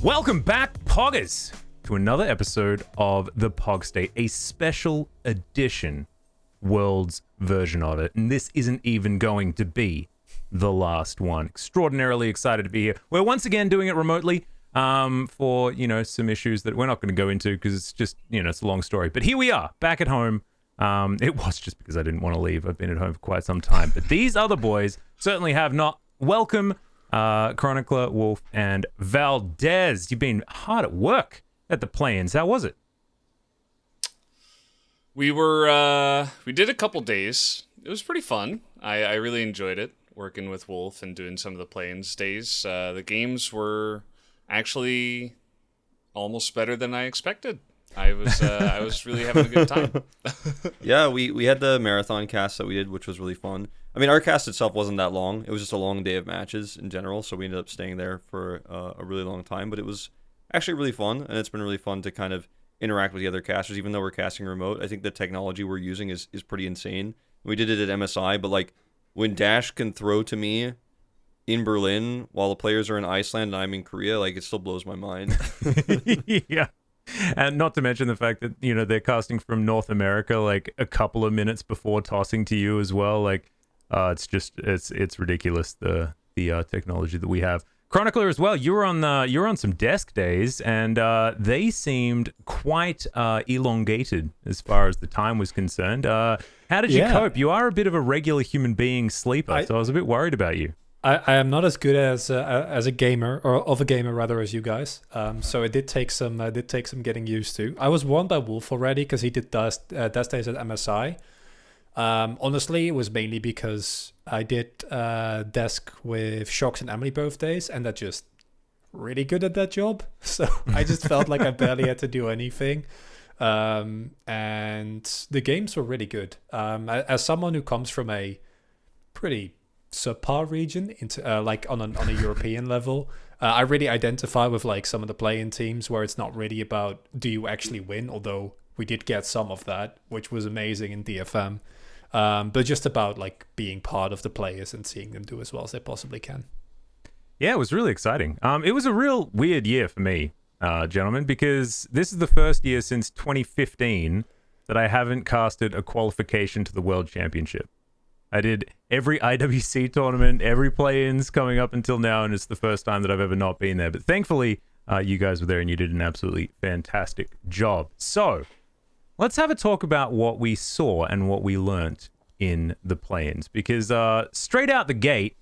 Welcome back, Poggers, to another episode of the Pog State, a special edition Worlds version of it. And this isn't even going to be the last one. Extraordinarily excited to be here. We're once again doing it remotely for, some issues that we're not going to go into because it's just, it's a long story. But here we are, back at home. It was just because I didn't want to leave. I've been at home for quite some time. But these other boys certainly have not. Welcome, Chronicler, Wolf, and Valdez. You've been hard at work at the play-ins. How was it? We did a couple days. It was pretty fun. I really enjoyed it, working with Wolf and doing some of the play-ins days. The games were actually almost better than I expected. I was really having a good time. Yeah, we had the marathon cast that we did, which was really fun. I mean, our cast itself wasn't that long. It was just a long day of matches in general, so we ended up staying there for a really long time. But it was actually really fun, and it's been really fun to kind of interact with the other casters, even though we're casting remote. I think the technology we're using is pretty insane. We did it at MSI, but like when Dash can throw to me in Berlin while the players are in Iceland and I'm in Korea, like it still blows my mind. Yeah. And not to mention the fact that, they're casting from North America like a couple of minutes before tossing to you as well. Like, it's ridiculous, the technology that we have. Chronicler as well, you were on some desk days, and they seemed quite elongated as far as the time was concerned. How did you cope? You are a bit of a regular human being sleeper, so I was a bit worried about you. I am not as good as a gamer, or of a gamer rather, as you guys. So it did take some getting used to. I was warned by Wolf already because he did desk days at MSI. Honestly, it was mainly because I did desk with Shox and Emily both days, and they're just really good at that job. So I just felt like I barely had to do anything. And the games were really good. As someone who comes from a pretty subpar region into like on a European level, I really identify with like some of the play-in teams where it's not really about do you actually win, although we did get some of that, which was amazing in DFM, but just about like being part of the players and seeing them do as well as they possibly can. Yeah, it was really exciting. It was a real weird year for me, gentlemen, because this is the first year since 2015 that I haven't casted a qualification to the World Championship. I did every IWC tournament, every play-ins coming up until now, and it's the first time that I've ever not been there. But thankfully, you guys were there, and you did an absolutely fantastic job. So let's have a talk about what we saw and what we learnt in the play-ins. Because straight out the gate,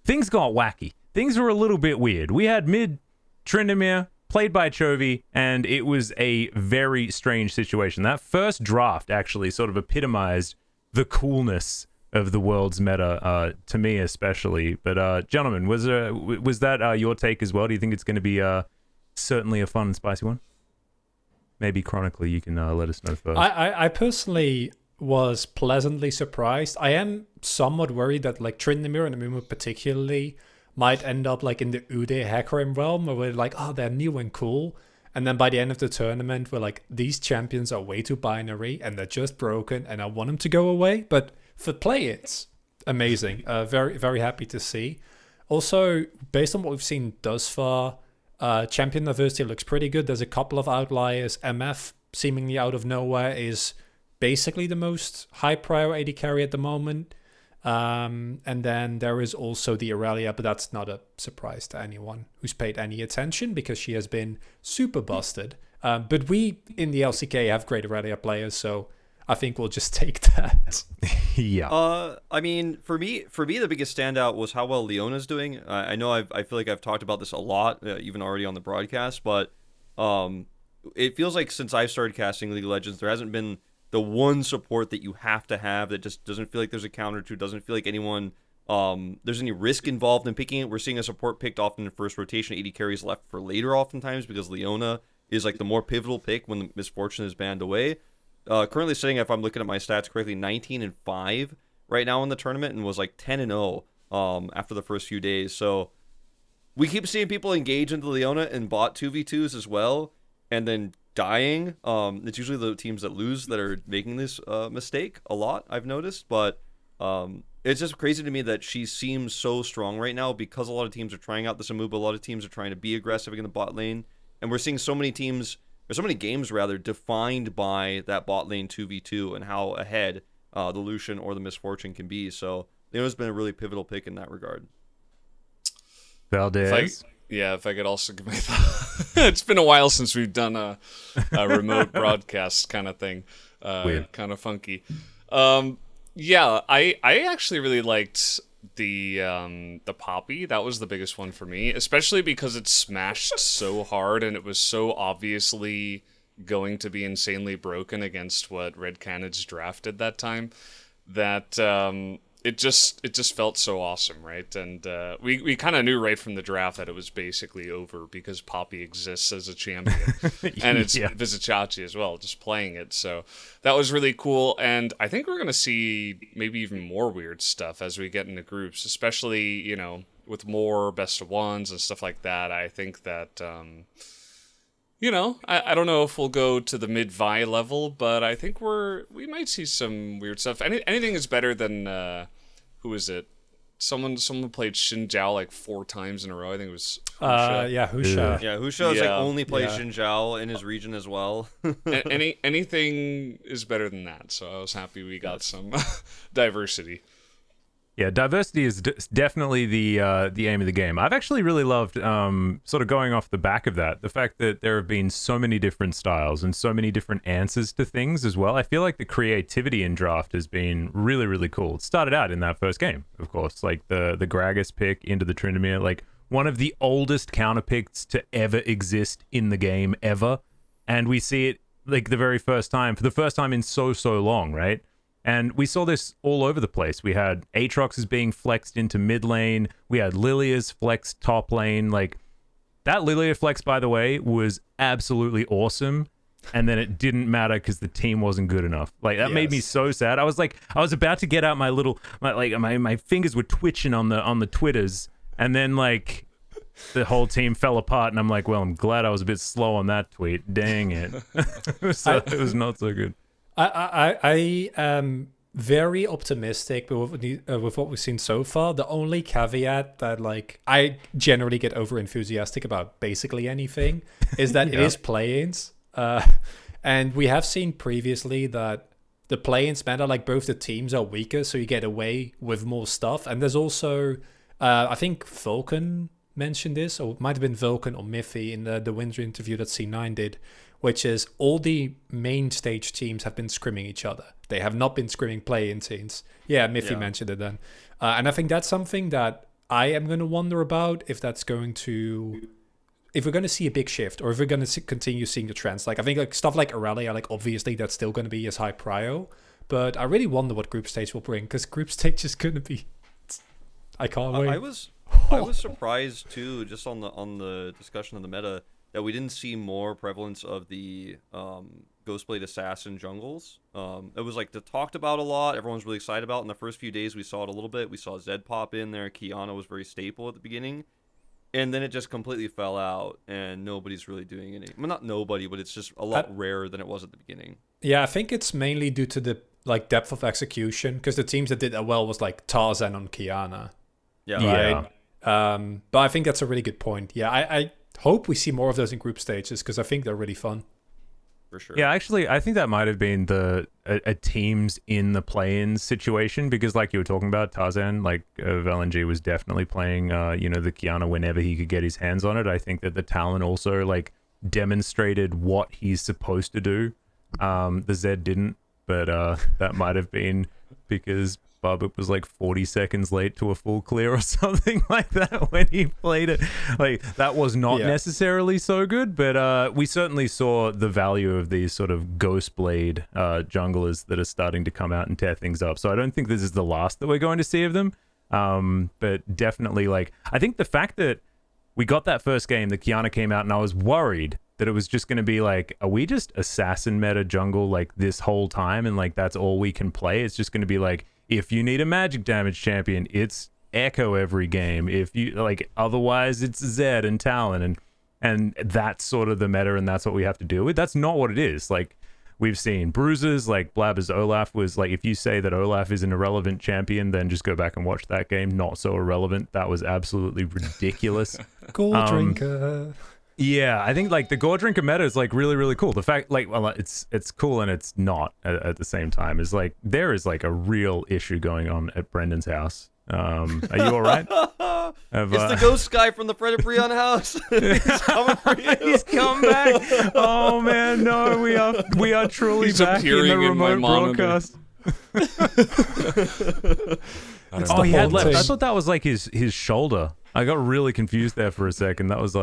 things got wacky. Things were a little bit weird. We had mid Tryndamere, played by Chovy, and it was a very strange situation. That first draft actually sort of epitomized the coolness of the world's meta, to me especially. But gentlemen, was that your take as well? Do you think it's going to be certainly a fun and spicy one? Maybe Chronicler, you can let us know first. I personally was pleasantly surprised. I am somewhat worried that like Tryndamere and Amumu particularly might end up like in the Ude Hecarim realm, where we're like, oh, they're new and cool. And then by the end of the tournament, we're like, these champions are way too binary and they're just broken and I want them to go away. But for play, it's amazing. Very, very happy to see. Also, based on what we've seen thus far, champion diversity looks pretty good. There's a couple of outliers. MF, seemingly out of nowhere, is basically the most high prior AD carry at the moment. And then there is also the Aurelia, but that's not a surprise to anyone who's paid any attention because she has been super busted. But we in the LCK have great Aurelia players, so I think we'll just take that. Yeah. I mean, for me, the biggest standout was how well Leona's doing. I know I feel like I've talked about this a lot, even already on the broadcast, but it feels like since I've started casting League of Legends, there hasn't been the one support that you have to have that just doesn't feel like there's a counter to, doesn't feel like anyone, there's any risk involved in picking it. We're seeing a support picked often in first rotation, 80 carries left for later oftentimes because Leona is like the more pivotal pick when the misfortune is banned away. Currently sitting, if I'm looking at my stats correctly, 19-5 right now in the tournament, and was like 10-0 after the first few days. So we keep seeing people engage into Leona and bot 2v2s as well, and then dying. It's usually the teams that lose that are making this mistake a lot, I've noticed. But It's just crazy to me that she seems so strong right now because a lot of teams are trying out this move. A lot of teams are trying to be aggressive in the bot lane, and we're seeing so many teams, or so many games rather, defined by that bot lane 2v2 and how ahead the Lucian or the Misfortune can be. So Leona's been a really pivotal pick in that regard. Valdez. If I could also give my thought. It's been a while since we've done a remote broadcast kind of thing. Weird. Kind of funky. I actually really liked the Poppy. That was the biggest one for me, especially because it smashed so hard and it was so obviously going to be insanely broken against what Red Canids drafted that time that it just felt so awesome, right? And we kind of knew right from the draft that it was basically over because Poppy exists as a champion. And it's Vizicachi as well, just playing it. So that was really cool. And I think we're going to see maybe even more weird stuff as we get into groups, especially, you know, with more best of ones and stuff like that. I think that... you know, I don't know if we'll go to the mid-Vi level, but I think we might see some weird stuff. Anything is better than who is it? Someone played Xin Zhao like 4 times in a row. I think it was Husha. Husha. Yeah, Husha only plays Xin Zhao in his region as well. Anything is better than that. So I was happy we got some diversity. Yeah, diversity is definitely the aim of the game. I've actually really loved, sort of going off the back of that, the fact that there have been so many different styles and so many different answers to things as well. I feel like the creativity in draft has been really, really cool. It started out in that first game, of course, like the Gragas pick into the Tryndamere, like one of the oldest counter picks to ever exist in the game ever, and we see it like the very first time, for the first time in so long, right? And we saw this all over the place. We had Aatrox being flexed into mid lane. We had Lilia's flexed top lane. Like, that Lilia flex, by the way, was absolutely awesome. And then it didn't matter because the team wasn't good enough. Like, that made me so sad. I was about to get out my fingers were twitching on the Twitters. And then, like, the whole team fell apart. And I'm like, well, I'm glad I was a bit slow on that tweet. Dang it. It was not so good. I am very optimistic with what we've seen so far. The only caveat that, like, I generally get over enthusiastic about basically anything is that it is play-ins. And we have seen previously that the play-ins matter, like both the teams are weaker, so you get away with more stuff. And there's also, I think Vulcan mentioned this, or it might have been Vulcan or Miffy in the winter interview that C9 did, which is all the main stage teams have been scrimming each other. They have not been scrimming play-in teams. Yeah, Miffy mentioned it then. And I think that's something that I am going to wonder about, if we're going to see a big shift, or if we're going to continue seeing the trends. Like, I think like stuff like Aurelia, like obviously that's still going to be as high prio, but I really wonder what group stage will bring, because group stage is going to be... I can't wait. I was surprised too, just on the discussion of the meta, that we didn't see more prevalence of the Ghostblade Assassin jungles. It was like talked about a lot. Everyone's really excited about. In the first few days, we saw it a little bit. We saw Zed pop in there. Kiana was very staple at the beginning. And then it just completely fell out, and nobody's really doing any. Well, not nobody, but it's just a lot rarer than it was at the beginning. Yeah, I think it's mainly due to the like depth of execution, because the teams that did that well was like Tarzan on Kiana. Yeah. Right? But I think that's a really good point. Yeah, I hope we see more of those in group stages, because I think they're really fun. For sure. Yeah, actually, I think that might have been a teams in the play-in situation, because like you were talking about, Tarzan, like LNG was definitely playing, the Kiana whenever he could get his hands on it. I think that the Talon also like demonstrated what he's supposed to do. The Zed didn't, but that might have been because Barbuk was like 40 seconds late to a full clear or something like that when he played it. Like, that was not necessarily so good, but we certainly saw the value of these sort of Ghostblade junglers that are starting to come out and tear things up. So I don't think this is the last that we're going to see of them. But definitely, like, I think the fact that we got that first game that Kiana came out, and I was worried that it was just going to be like, are we just assassin meta jungle like this whole time, and like that's all we can play? It's just going to be like, if you need a magic damage champion, it's Echo every game. If you like, otherwise it's Zed and Talon, and that's sort of the meta, and that's what we have to deal with. That's not what it is. Like, We've seen bruises like Blabber's Olaf was like, if you say that Olaf is an irrelevant champion, then just go back and watch that game. Not so irrelevant. That was absolutely ridiculous. Gold drinker. Yeah, I think like the Gore Drinker meta is like really, really cool. The fact like, well, it's cool and it's not at the same time. Is like there is like a real issue going on at Brendan's house. Are you all right? It's the ghost guy from the Fred and Breon house. He's coming for you. He's come back. Oh man, no, we are truly He's back in the appearing in my remote monitor. broadcast. Oh, he had left. I thought that was like his shoulder. I got really confused there for a second. That was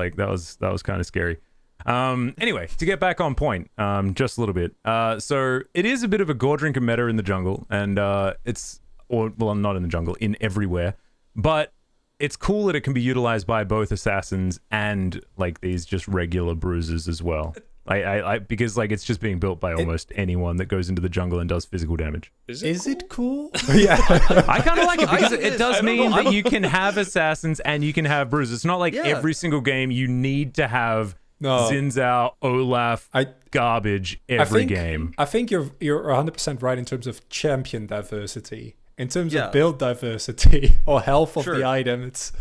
kind of scary. Anyway, to get back on point, just a little bit. So it is a bit of a gore drinker meta in the jungle, and not in the jungle, in everywhere. But it's cool that it can be utilized by both assassins and like these just regular bruisers as well. I because like it's just being built by almost anyone that goes into the jungle and does physical damage. Is it cool? Yeah. I kind of like it because it does mean that you can have assassins and you can have bruisers. It's not like every single game you need to have Xin Zhao, Olaf, garbage every game. I think you're 100% right in terms of champion diversity. In terms of build diversity or health of the item, it's...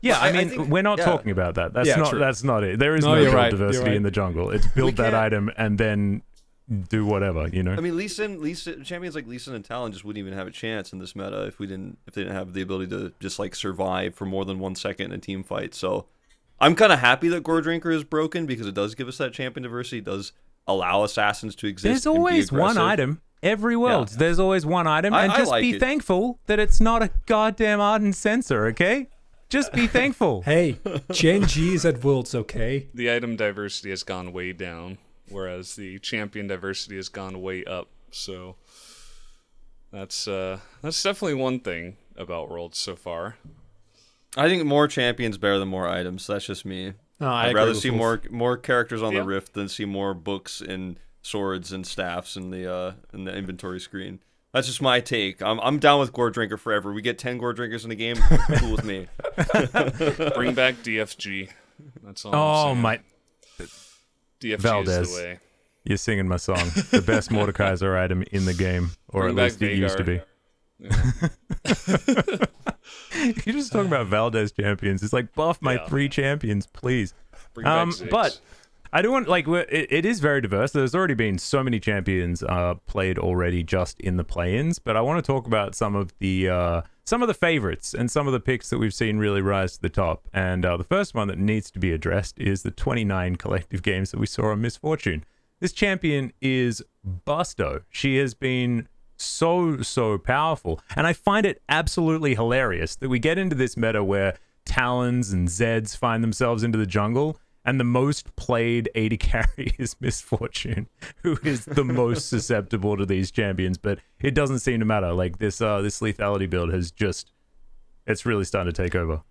Yeah, I mean, we're not talking about that. That's not it. There is no build diversity in the jungle. It's build that item and then do whatever, you know? I mean, Lee Sin, champions like Lee Sin and Talon just wouldn't even have a chance in this meta if they didn't have the ability to just like survive for more than 1 second in a team fight. So I'm kind of happy that Gore Drinker is broken because it does give us that champion diversity. It does allow assassins to exist. There's always one item. Every world, there's always one item, and just be thankful that it's not a goddamn ardent sensor, okay? Just be thankful. Hey, Gen.G is at Worlds, okay? The item diversity has gone way down, whereas the champion diversity has gone way up. So that's definitely one thing about Worlds so far. I think more champions better than more items. That's just me. No, I'd rather see more characters on the Rift than see more books and swords and staffs in the inventory screen. That's just my take. I'm down with Gore Drinker forever. We get 10 Gore Drinkers in a game, cool with me. Bring back DFG. That's all. Oh I'm my! DFG Valdez, is the way. You're singing my song. The best Mordekaiser item in the game, or Bring at least back it used to be. Yeah. You're just talking about Valdez champions. It's like buff my 3 champions, please. Bring back Ziggs. But I do want it is very diverse. There's already been so many champions played already just in the play-ins, but I want to talk about some of the favorites and some of the picks that we've seen really rise to the top. And the first one that needs to be addressed is the 29 collective games that we saw on Misfortune. This champion is Busto. She has been so powerful, and I find it absolutely hilarious that we get into this meta where Talons and Zeds find themselves into the jungle, and the most played AD carry is Misfortune, who is the most susceptible to these champions. But it doesn't seem to matter. Like this lethality build it's really starting to take over.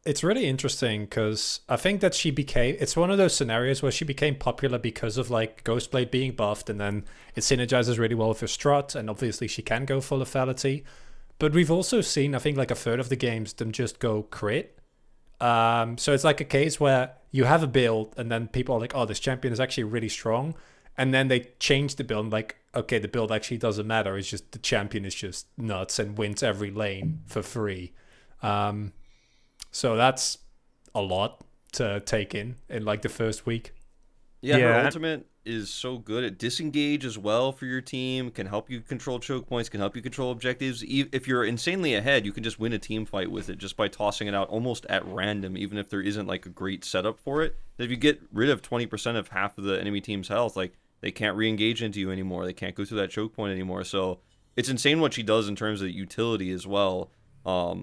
It's really interesting because I think that it's one of those scenarios where she became popular because of like Ghostblade being buffed, and then it synergizes really well with her strut, and obviously she can go full lethality. But we've also seen, I think, like a third of the games them just go crit. So it's like a case where you have a build and then people are like, oh, this champion is actually really strong. And then they change the build and like, okay, the build actually doesn't matter. It's just the champion is just nuts and wins every lane for free. So that's a lot to take in like the first week. Yeah, her ultimate is so good at disengage as well for your team, can help you control choke points, can help you control objectives. If you're insanely ahead, you can just win a team fight with it just by tossing it out almost at random, even if there isn't like a great setup for it. If you get rid of 20% of half of the enemy team's health, like they can't re-engage into you anymore. They can't go through that choke point anymore. So it's insane what she does in terms of utility as well.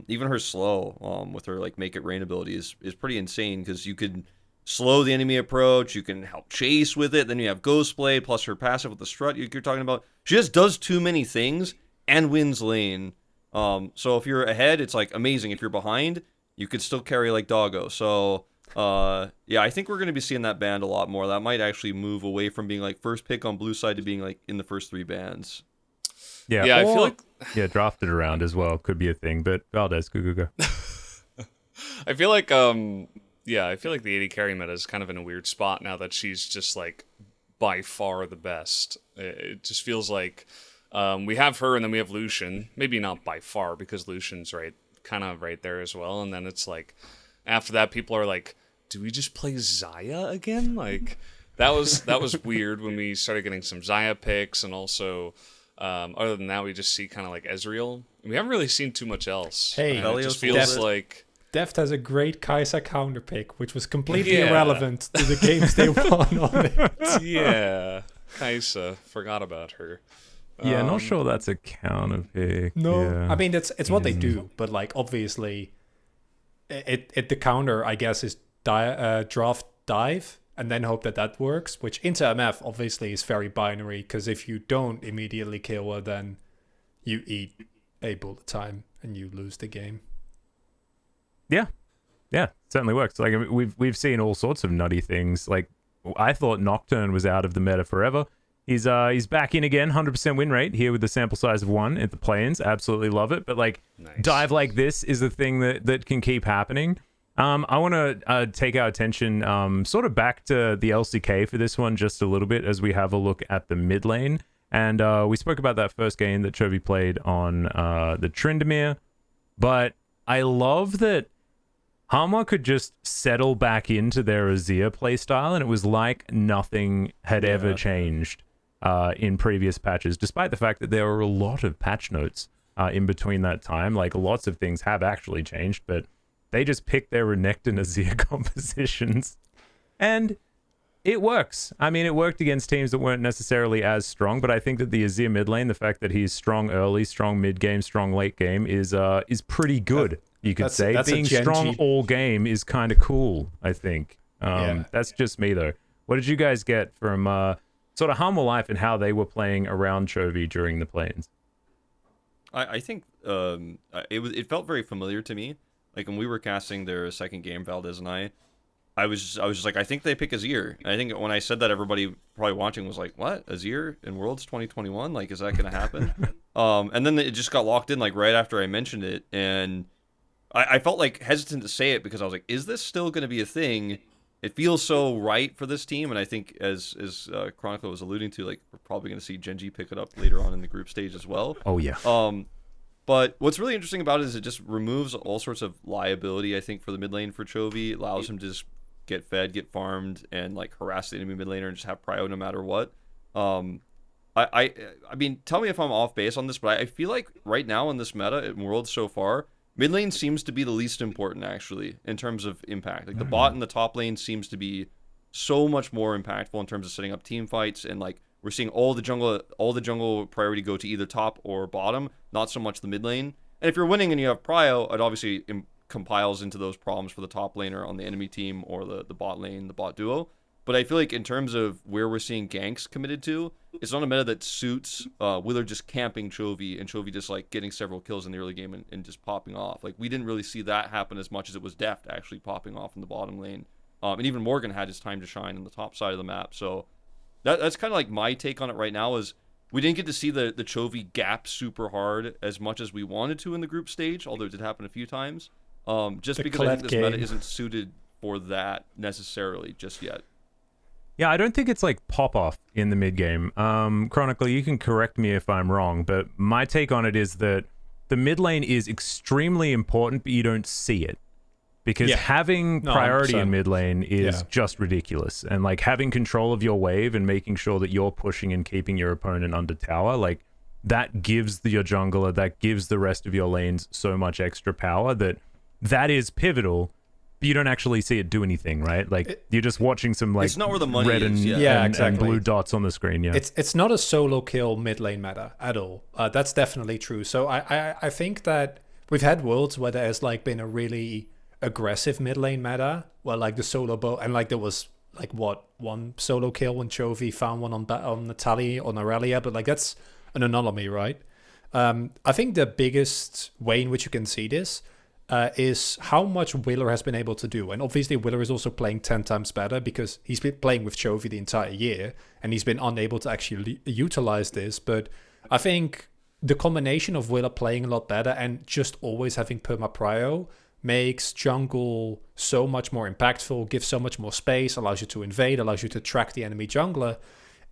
Even her slow with her like make it rain ability is pretty insane because you could slow the enemy approach, you can help chase with it, then you have Ghostblade plus her passive with the strut you're talking about. She just does too many things and wins lane. So if you're ahead, it's like amazing. If you're behind, you could still carry like Doggo. So yeah, I think we're going to be seeing that banned a lot more. That might actually move away from being like first pick on blue side to being like in the first 3 bans. Yeah, I feel like drafted around as well could be a thing, but Valdez, go. I feel like the AD carry meta is kind of in a weird spot now that she's just like by far the best. It just feels like we have her and then we have Lucian. Maybe not by far because Lucian's kind of right there as well. And then it's like after that, people are like, do we just play Xayah again? Like that was weird when we started getting some Xayah picks, and also other than that, we just see kind of like Ezreal. We haven't really seen too much else. Hey, and it just feels like Deft has a great Kai'Sa counter pick, which was completely irrelevant to the games they won on it. Yeah, Kai'Sa, forgot about her. Yeah, not sure that's a counter pick. No, yeah. I mean it's what they do, but like obviously, the counter I guess is draft dive and then hope that works. Which into MF obviously is very binary, because if you don't immediately kill her, then you eat a bullet time and you lose the game. Yeah, certainly works. Like, I mean, we've seen all sorts of nutty things. Like, I thought Nocturne was out of the meta forever. He's back in again, 100% win rate here with the sample size of 1 at the play-ins. Absolutely love it. But like, nice. Dive like this is the thing that can keep happening. I want to take our attention sort of back to the LCK for this one just a little bit as we have a look at the mid lane. And we spoke about that first game that Chovy played on the Tryndamere. But I love that Hanwha could just settle back into their Azir playstyle, and it was like nothing had ever changed in previous patches, despite the fact that there were a lot of patch notes in between that time. Like, lots of things have actually changed, but they just picked their Renekton Azir compositions, and it works. I mean, it worked against teams that weren't necessarily as strong, but I think that the Azir mid lane, the fact that he's strong early, strong mid game, strong late game is pretty good. You could say being strong all game is kind of cool, I think. That's just me, though. What did you guys get from sort of Hanwha Life and how they were playing around Chovy during the play-ins? I think it felt very familiar to me. Like when we were casting their second game, Valdez and I was just like, I think they pick Azir. And I think when I said that, everybody probably watching was like, what? Azir in Worlds 2021? Like, is that going to happen? And then it just got locked in like right after I mentioned it, and I felt like hesitant to say it because I was like, is this still going to be a thing? It feels so right for this team, and I think as Chronicle was alluding to, like we're probably going to see Gen.G pick it up later on in the group stage as well. Oh yeah. But what's really interesting about it is it just removes all sorts of liability, I think, for the mid lane for Chovy. It allows him to just get fed, get farmed, and like harass the enemy mid laner and just have prio no matter what. I mean, tell me if I'm off base on this, but I feel like right now in this meta in Worlds so far, mid lane seems to be the least important, actually, in terms of impact. Like, the bot in the top lane seems to be so much more impactful in terms of setting up team fights, and, like, we're seeing all the jungle priority go to either top or bottom, not so much the mid lane. And if you're winning and you have prio, it obviously compiles into those problems for the top laner on the enemy team or the bot lane, the bot duo. But I feel like in terms of where we're seeing ganks committed to, it's not a meta that suits Wheeler just camping Chovy and Chovy just like getting several kills in the early game and just popping off. Like, we didn't really see that happen as much as it was Deft actually popping off in the bottom lane. And even Morgan had his time to shine on the top side of the map. So that's kind of like my take on it right now is we didn't get to see the Chovy gap super hard as much as we wanted to in the group stage, although it did happen a few times. Just because I think this meta isn't suited for that necessarily just yet. Yeah, I don't think it's like pop-off in the mid-game. Chronicle, you can correct me if I'm wrong, but my take on it is that the mid lane is extremely important, but you don't see it. Because having priority 100%. in mid lane is just ridiculous. And like having control of your wave and making sure that you're pushing and keeping your opponent under tower, like that gives your jungler, that gives the rest of your lanes so much extra power that is pivotal. But you don't actually see it do anything, right? Like you're just watching some like it's not where the money red is, and blue dots on the screen. Yeah, it's not a solo kill mid lane meta at all. That's definitely true. So I think that we've had worlds where there's like been a really aggressive mid lane meta where like the solo bow and like there was like one solo kill when Chovy found one on Natalie or Aurelia, but like that's an anomaly, right? I think the biggest way in which you can see this is how much Wheeler has been able to do. And obviously Wheeler is also playing 10 times better because he's been playing with Chovy the entire year and he's been unable to actually utilize this. But I think the combination of Wheeler playing a lot better and just always having perma prio makes jungle so much more impactful, gives so much more space, allows you to invade, allows you to track the enemy jungler.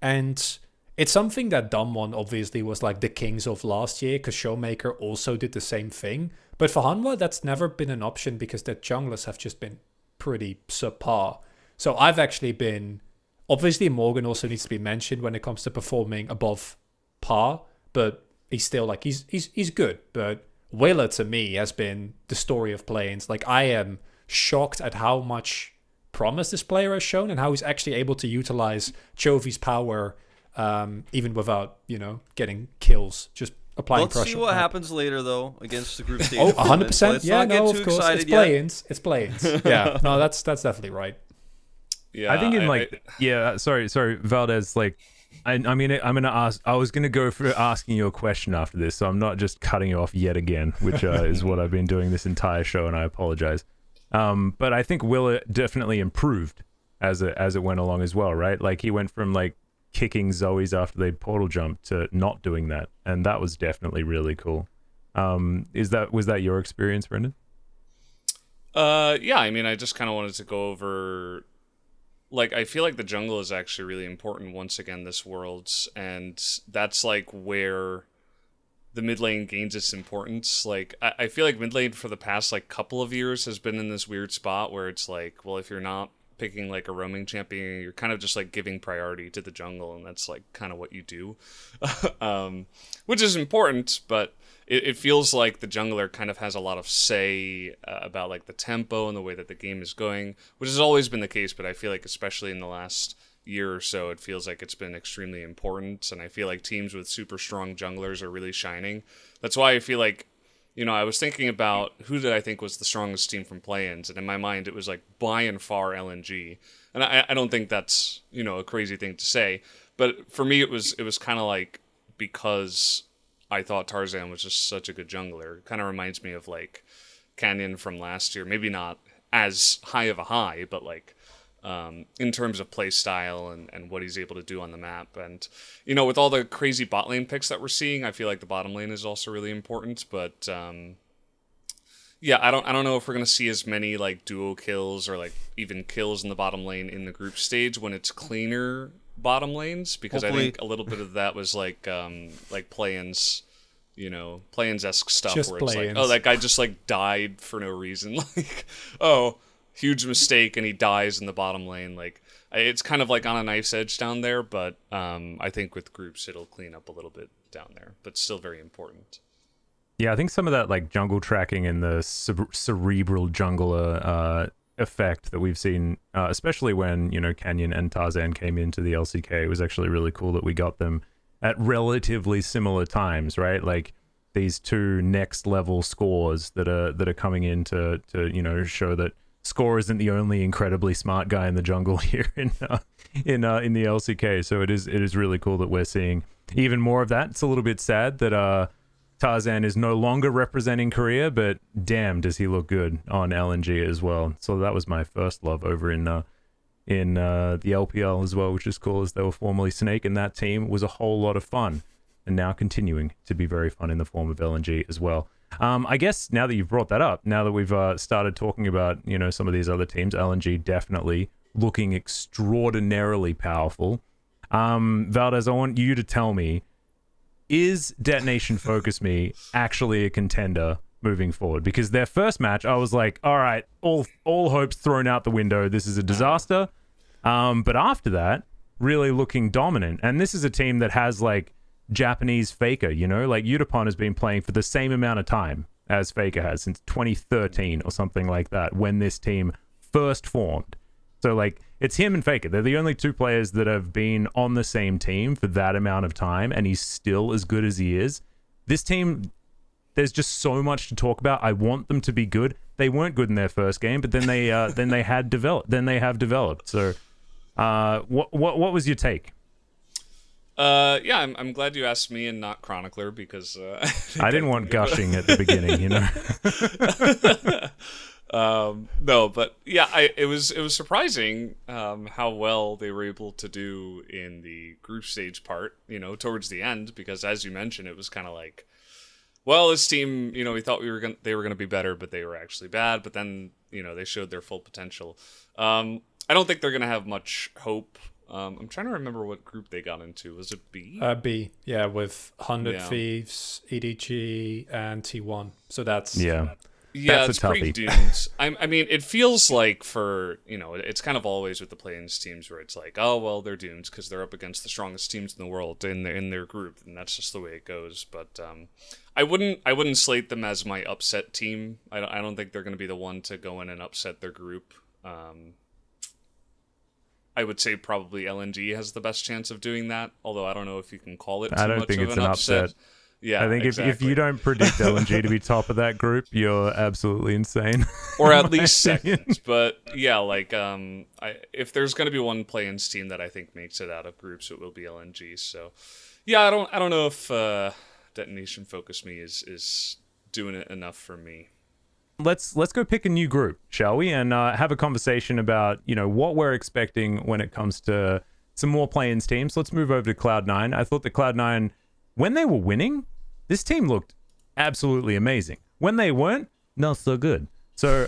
And it's something that Damwon obviously was like the kings of last year, because Showmaker also did the same thing. But for Hanwha, that's never been an option because their junglers have just been pretty subpar. So I've actually been... Obviously, Morgan also needs to be mentioned when it comes to performing above par, but he's still like, he's good. But Willa, to me, has been the story of Plains. Like, I am shocked at how much promise this player has shown and how he's actually able to utilize Chovy's power even without, getting kills, just applying pressure. Let's see what happens later, though, against the group stage. Oh, 100%. Let's Yeah, not get no, too of course. It's excited yet. play-ins. It's play-ins. Yeah, no, that's definitely right. Yeah, I think sorry, Valdez, like, I'm gonna ask. I was gonna go for asking you a question after this, so I'm not just cutting you off yet again, which is what I've been doing this entire show, and I apologize. But I think Willa definitely improved as it went along as well, right? Like, he went from like kicking Zoe's after they portal jumped to not doing that, and that was definitely really cool. Was that your experience, Brendan? Yeah, I mean, I just kind of wanted to go over. Like, I feel like the jungle is actually really important once again this Worlds, and that's like where the mid lane gains its importance. Like, I feel like mid lane for the past like couple of years has been in this weird spot where it's like, well, if you're not picking like a roaming champion, you're kind of just like giving priority to the jungle, and that's like kind of what you do, which is important, but it feels like the jungler kind of has a lot of say about like the tempo and the way that the game is going, which has always been the case, but I feel like especially in the last year or so, it feels like it's been extremely important, and I feel like teams with super strong junglers are really shining. That's why I feel like, I was thinking about who did I think was the strongest team from play-ins, and in my mind it was like by and far LNG, and I don't think that's a crazy thing to say, but for me it was kind of like, because I thought Tarzan was just such a good jungler. It kind of reminds me of like Canyon from last year. Maybe not as high of a high, but like in terms of play style and what he's able to do on the map. And, with all the crazy bot lane picks that we're seeing, I feel like the bottom lane is also really important. But yeah, I don't know if we're going to see as many like duo kills or like even kills in the bottom lane in the group stage when it's cleaner bottom lanes, because hopefully. I think a little bit of that was like play-ins, play-ins-esque stuff just where play-ins. It's like, oh, that guy just like died for no reason. Like, oh, huge mistake, and he dies in the bottom lane. Like, it's kind of like on a knife's edge down there, but I think with groups it'll clean up a little bit down there, but still very important. Yeah, I think some of that like jungle tracking and the cerebral jungler effect that we've seen, especially when Canyon and Tarzan came into the LCK, it was actually really cool that we got them at relatively similar times, right? Like, these two next level scores that are coming in to show that Score isn't the only incredibly smart guy in the jungle here in the LCK. So it is really cool that we're seeing even more of that. It's a little bit sad that Tarzan is no longer representing Korea, but damn, does he look good on LNG as well. So that was my first love over in the LPL as well, which is cool, as they were formerly Snake, and that team was a whole lot of fun, and now continuing to be very fun in the form of LNG as well. I guess now that you've brought that up, now that we've started talking about some of these other teams, LNG definitely looking extraordinarily powerful. Valdez, I want you to tell me, is Detonation Focus Me actually a contender moving forward? Because their first match, I was like, all right, all hopes thrown out the window. This is a disaster. But after that, really looking dominant. And this is a team that has like Japanese Faker, like Yutapon has been playing for the same amount of time as Faker has, since 2013 or something like that, when this team first formed. So like, it's him and Faker. They're the only two players that have been on the same team for that amount of time, and he's still as good as he is. This team, there's just so much to talk about. I want them to be good. They weren't good in their first game, but then they have developed. So what was your take? Yeah, I'm glad you asked me and not Chronicler, because I didn't want gushing at the beginning, No, but yeah, it was surprising how well they were able to do in the group stage part, towards the end, because as you mentioned, it was kind of like, well, this team, we thought they were gonna be better, but they were actually bad. But then, they showed their full potential. I don't think they're gonna have much hope I'm trying to remember what group they got into. Was it B? B, yeah, with 100 Yeah. Thieves, EDG, and T1. So that's Yeah. Yeah, That's it's a pretty toughie. doomed. I mean, it feels like it's kind of always with the play-ins teams where it's like, oh well, they're doomed because they're up against the strongest teams in the world in their group, and that's just the way it goes. But I wouldn't slate them as my upset team. I don't think they're going to be the one to go in and upset their group. I would say probably LNG has the best chance of doing that, although I don't know if you can call it too I don't much think of it's an an upset. upset. Yeah, I think if exactly. you don't predict LNG to be top of that group, you're absolutely insane. Or in at my least opinion. second. But yeah, if there's going to be one play-ins team that I think makes it out of groups, it will be LNG. So yeah, I don't know if Detonation Focus Me is doing it enough for me. Let's go pick a new group, shall we? And have a conversation about what we're expecting when it comes to some more play-ins teams. Let's move over to Cloud9. I thought that Cloud9, when they were winning, this team looked absolutely amazing. When they weren't, not so good. So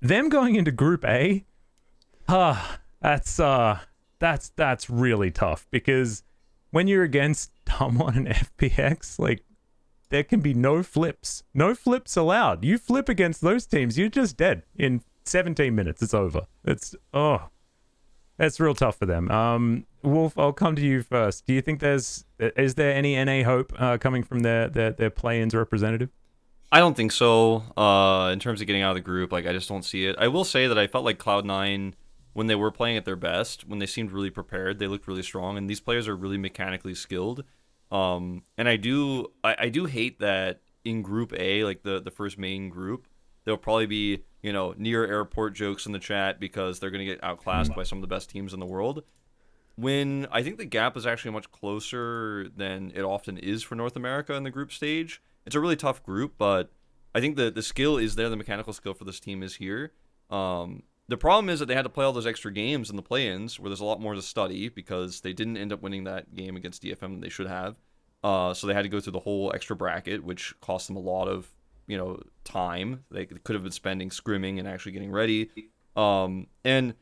them going into Group A, that's really tough, because when you're against Damwon and FPX, like, there can be no flips allowed. You flip against those teams, you're just dead in 17 minutes. It's over. That's real tough for them. Wolf, I'll come to you first. Do you think is there any NA hope coming from their play-ins representative? I don't think so. In terms of getting out of the group, like, I just don't see it. I will say that I felt like Cloud9, when they were playing at their best, when they seemed really prepared, they looked really strong, and these players are really mechanically skilled. And I do hate that in Group A, like the first main group, there'll probably be near airport jokes in the chat because they're going to get outclassed by some of the best teams in the world. When I think the gap is actually much closer than it often is for North America in the group stage. It's a really tough group, but I think the skill is there. The mechanical skill for this team is here. The problem is that they had to play all those extra games in the play-ins where there's a lot more to study because they didn't end up winning that game against DFM that they should have. So they had to go through the whole extra bracket, which cost them a lot of time. They could have been spending scrimming and actually getting ready. And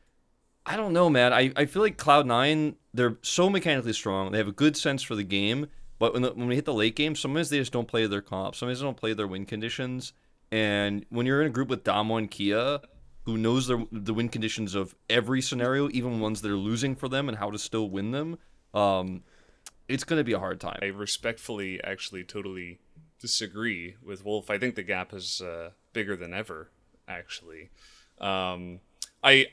I don't know, man. I feel like Cloud9, they're so mechanically strong. They have a good sense for the game. But when we hit the late game, sometimes they just don't play their comp. Sometimes they don't play their win conditions. And when you're in a group with Damwon and Kia, who knows the win conditions of every scenario, even ones that are losing for them, and how to still win them, it's going to be a hard time. I respectfully actually totally disagree with Wolf. I think the gap is bigger than ever, actually. I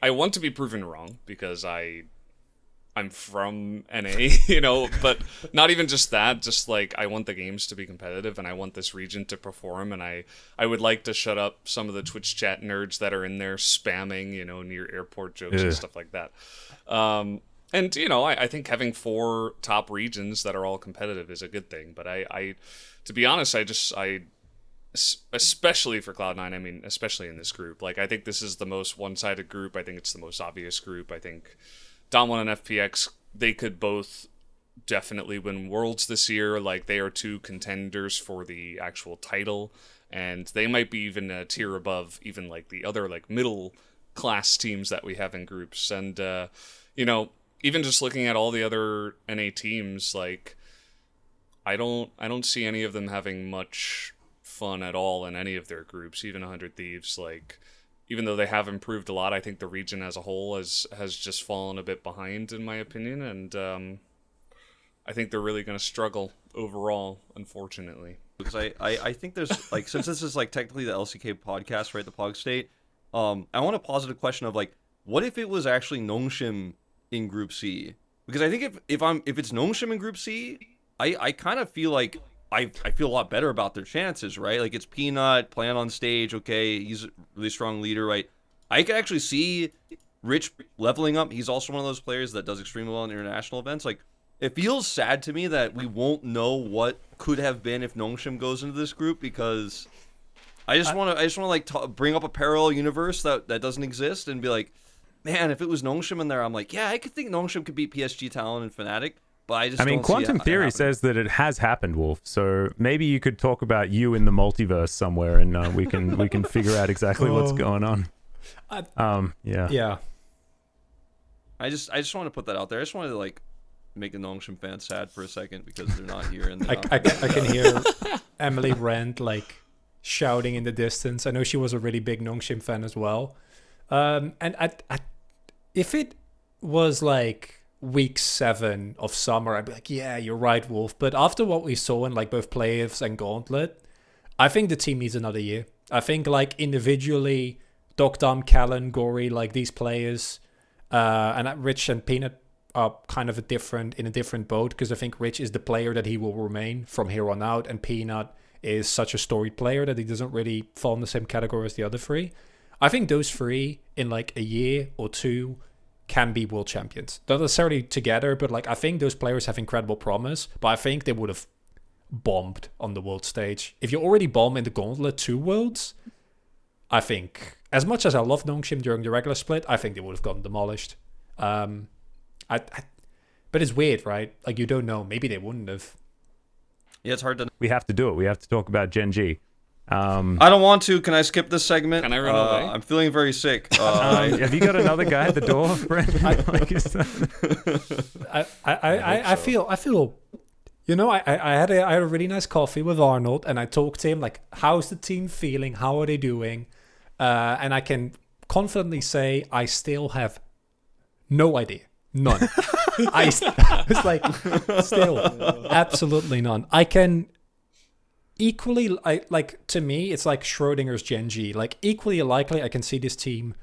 want to be proven wrong because I'm from NA, but not even just that, just like I want the games to be competitive and I want this region to perform, and I would like to shut up some of the Twitch chat nerds that are in there spamming, near airport jokes and stuff like that. And, I think having 4 top regions that are all competitive is a good thing, but I to be honest, especially for Cloud9, I mean, especially in this group, like, I think this is the most one-sided group. I think it's the most obvious group. I think Damwon and FPX, they could both definitely win Worlds this year. Like, they are 2 contenders for the actual title, and they might be even a tier above even like the other like middle class teams that we have in groups. And even just looking at all the other NA teams, like, I don't see any of them having much fun at all in any of their groups. Even 100 Thieves, like, even though they have improved a lot, I think the region as a whole has just fallen a bit behind, in my opinion, and I think they're really going to struggle overall, unfortunately. Because I think there's, like, since this is, like, technically the LCK podcast, right, the Pog State, I want to posit a question of, like, what if it was actually Nongshim in Group C? Because I think if it's Nongshim in Group C, I kind of feel like I feel a lot better about their chances, right? Like, it's Peanut, playing on stage, okay, he's a really strong leader, right? I could actually see Rich leveling up. He's also one of those players that does extremely well in international events. Like, it feels sad to me that we won't know what could have been if Nongshim goes into this group, because I just want to like bring up a parallel universe that doesn't exist and be like, man, if it was Nongshim in there, I'm like, yeah, I could think Nongshim could beat PSG Talon and Fnatic. But I mean, Quantum Theory says that it has happened, Wolf. So maybe you could talk about you in the multiverse somewhere, and we can figure out exactly what's going on. Yeah. I just want to put that out there. I just wanted to like make the Nongshim fans sad for a second because they're not here. And I can hear Emily Rand like shouting in the distance. I know she was a really big Nongshim fan as well. And if it was like week 7 of summer, I'd be like, yeah, you're right, Wolf. But after what we saw in like both playoffs and Gauntlet, I think the team needs another year. I think like individually, Dokdam, Callan, Gory, like these players, and Rich and Peanut are kind of in a different boat, because I think Rich is the player that he will remain from here on out, and Peanut is such a storied player that he doesn't really fall in the same category as the other 3. I think those 3 in like a year or 2 can be world champions. Not necessarily together, but like I think those players have incredible promise, but I think they would have bombed on the world stage. If you already bomb in the Gauntlet 2 worlds, I think, as much as I love Nongshim during the regular split, I think they would have gotten demolished. But it's weird, right? Like, you don't know. Maybe they wouldn't have. Yeah, it's hard to. We have to do it. We have to talk about Gen.G. I don't want to. Can I skip this segment? Can I run away? I'm feeling very sick. Have you got another guy at the door, Brent? I feel. You know, I had a really nice coffee with Arnold, and I talked to him like, how's the team feeling? How are they doing? And I can confidently say I still have no idea. None. It's like, still, absolutely none. I can equally, like, to me, it's like Schrodinger's Gen.G. Like, equally likely, I can see this team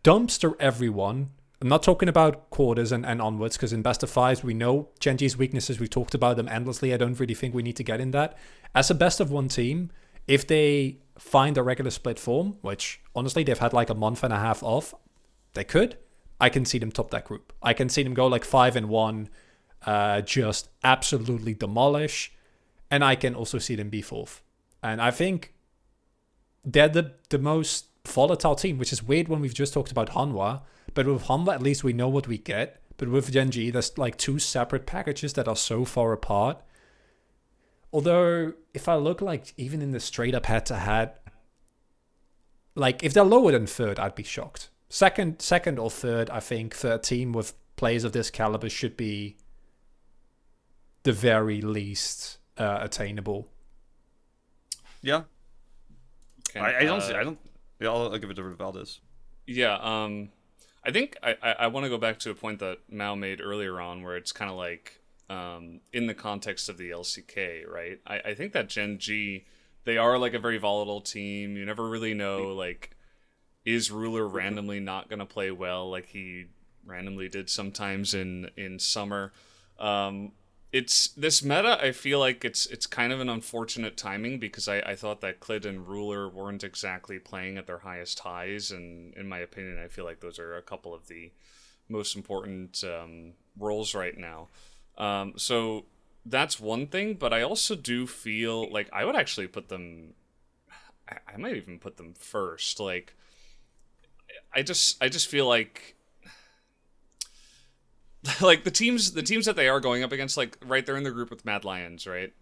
dumpster everyone. I'm not talking about quarters and onwards, because in best of 5s, we know Gen.G's weaknesses. We've talked about them endlessly. I don't really think we need to get in that. As a best of 1 team, if they find a regular split form, which honestly they've had like a month and a half off, they could. I can see them top that group. I can see them go like 5-1, just absolutely demolish, and I can also see them be 4th. And I think they're the most volatile team, which is weird when we've just talked about Hanwha. But with Hanwha, at least we know what we get. But with Gen.G, there's like 2 separate packages that are so far apart. Although, if I look like even in the straight up head-to-head, like if they're lower than 3rd, I'd be shocked. Second or 3rd, I think 3rd team with players of this caliber should be the very least attainable. Yeah. Okay. I don't. Yeah, I'll give it to Valdez. Yeah. I think I want to go back to a point that Mao made earlier on, where it's kind of like, in the context of the LCK, right? I think that Gen.G, they are like a very volatile team. You never really know, like, is Ruler randomly not going to play well like he randomly did sometimes in summer? It's this meta, I feel like it's kind of an unfortunate timing, because I thought that Klid and Ruler weren't exactly playing at their highest highs, and in my opinion, I feel like those are a couple of the most important roles right now. So that's one thing, but I also do feel like I would actually put them, I might even put them first. Like, I just feel like the teams that they are going up against, like, right, they're in the group with Mad Lions, right?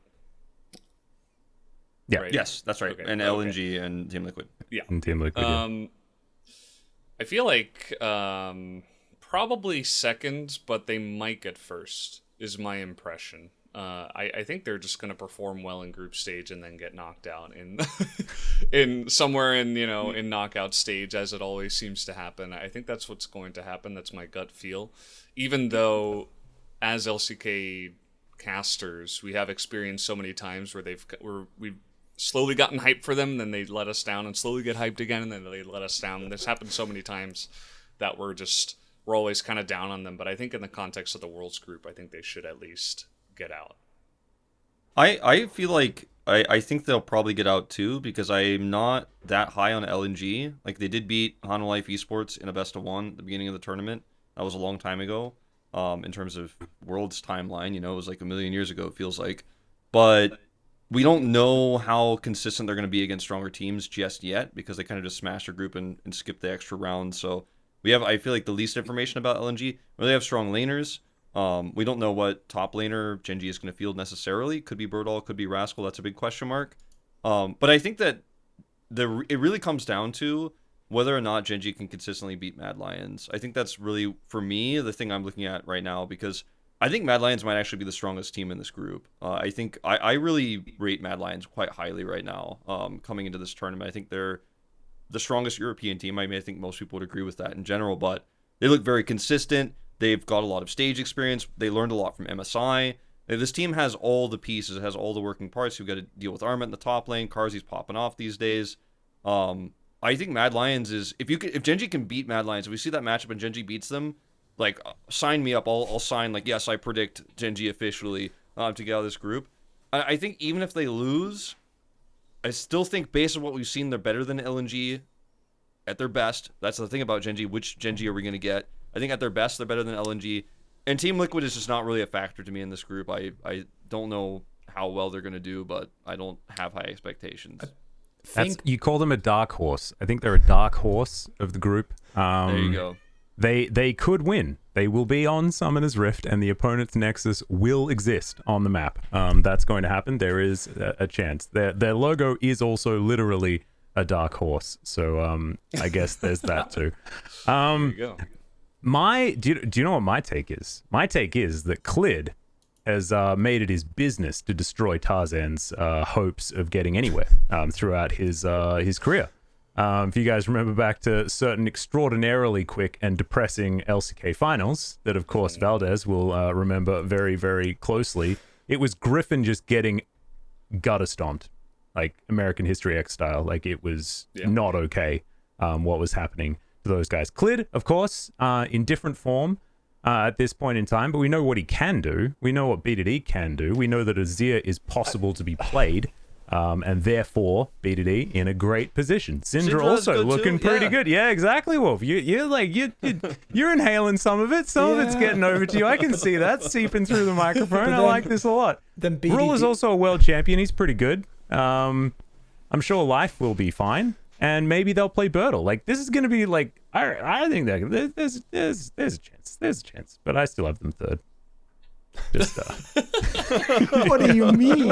Yeah. Right? Yes, that's right. Okay. And LNG and Team Liquid. Yeah. And Team Liquid. I feel like probably second, but they might get first, is my impression. I think they're just going to perform well in group stage and then get knocked out in somewhere in knockout stage, as it always seems to happen. I think that's what's going to happen. That's my gut feel. Even though, as LCK casters, we have experienced so many times where we've slowly gotten hyped for them, then they let us down, and slowly get hyped again, and then they let us down. This happened so many times that we're always kind of down on them. But I think in the context of the Worlds group, I think they should at least get out. I feel like I think they'll probably get out too, because I'm not that high on LNG. Like, they did beat Hanwha Life Esports in a best of 1 at the beginning of the tournament. That was a long time ago. In terms of Worlds timeline, it was like a million years ago, it feels like. But we don't know how consistent they're going to be against stronger teams just yet, because they kind of just smashed their group and skipped the extra round. So we have, I feel like, the least information about LNG. Where they have strong laners. We don't know what top laner Gen.G is going to field necessarily. Could be Birdall, could be Rascal. That's a big question mark. But I think that it really comes down to whether or not Gen.G can consistently beat Mad Lions. I think that's really, for me, the thing I'm looking at right now, because I think Mad Lions might actually be the strongest team in this group. I think I really rate Mad Lions quite highly right now coming into this tournament. I think they're the strongest European team. I mean, I think most people would agree with that in general, but they look very consistent. They've got a lot of stage experience. They learned a lot from MSI. This team has all the pieces. It has all the working parts. You've got to deal with Armament in the top lane. Karzi's popping off these days. I think Mad Lions is, if Gen.G can beat Mad Lions, if we see that matchup and Gen.G beats them, like, sign me up. I'll sign, like, yes, I predict Gen.G officially to get out of this group. I think even if they lose, I still think based on what we've seen, they're better than LNG at their best. That's the thing about Gen.G. Which Gen.G are we going to get? I think at their best, they're better than LNG. And Team Liquid is just not really a factor to me in this group. I don't know how well they're going to do, but I don't have high expectations. You call them a dark horse. I think they're a dark horse of the group. There you go. They could win. They will be on Summoner's Rift, and the opponent's Nexus will exist on the map. That's going to happen. There is a chance. Their logo is also literally a dark horse. So I guess there's that too. There you go. Do you know what my take is? My take is that Clid has made it his business to destroy Tarzan's hopes of getting anywhere throughout his career. If you guys remember back to certain extraordinarily quick and depressing LCK finals that, of course, Valdez will remember very, very closely, it was Griffin just getting gutter stomped, like American History X style. Like, it was not okay what was happening to those guys. Clid, of course, in different form at this point in time, but we know what he can do. We know what BDD can do. We know that Azir is possible to be played. And therefore, BDD in a great position. Syndra also looking pretty good. Yeah, exactly, Wolf. You're inhaling some of it. Some of it's getting over to you. I can see that seeping through the microphone. I like this a lot. Then BDD... Rule is also a world champion. He's pretty good. I'm sure Life will be fine, and maybe they'll play Birtle. Like, this is going to be like, I think that there's a chance. There's a chance, but I still have them third. Just what do you mean?